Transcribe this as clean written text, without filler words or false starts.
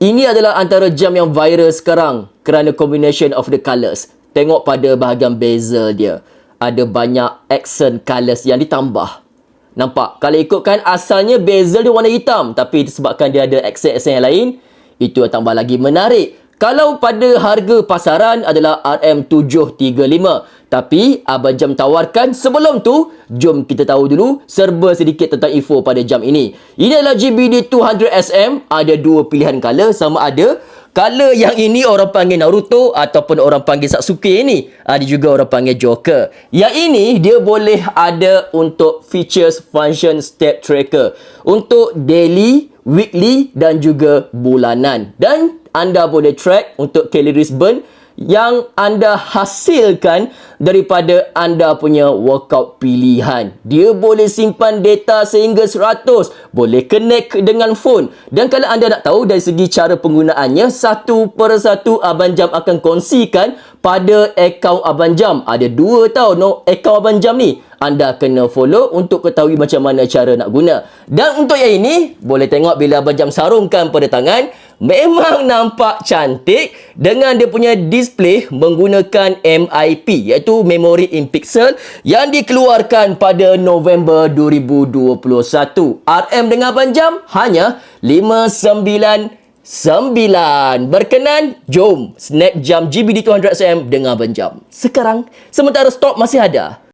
Ini adalah antara jam yang viral sekarang kerana combination of the colours. Tengok pada bahagian bezel dia. Ada banyak accent colours yang ditambah. Nampak? Kalau ikutkan asalnya bezel dia warna hitam. Tapi disebabkan dia ada accent-accent yang lain, itu yang tambah lagi menarik. Kalau pada harga pasaran adalah RM735. Tapi Abang Jam tawarkan sebelum tu, jom kita tahu dulu serba sedikit tentang info pada jam ini. Ini adalah GBD 200SM. Ada dua pilihan color, sama ada color yang ini orang panggil Naruto ataupun orang panggil Sasuke ni. Ada juga orang panggil Joker. Yang ini dia boleh ada untuk features function step tracker. Untuk daily, weekly dan juga bulanan. Dan anda boleh track untuk calories burn yang anda hasilkan daripada anda punya workout pilihan. Dia boleh simpan data sehingga 100. Boleh connect dengan phone. Dan kalau anda nak tahu dari segi cara penggunaannya, satu persatu Abang Jam akan kongsikan pada akaun Abang Jam. Ada dua tau akaun Abang Jam ni. Anda kena follow untuk ketahui macam mana cara nak guna. Dan untuk yang ini, boleh tengok bila Abang Jam sarungkan pada tangan, memang nampak cantik dengan dia punya display menggunakan MIP, iaitu Memory in Pixel, yang dikeluarkan pada November 2021. RM dengan Abang Jam hanya 599. Berkenan? Jom snap jam GBD 200SM dengan Abang Jam sekarang, sementara stok masih ada.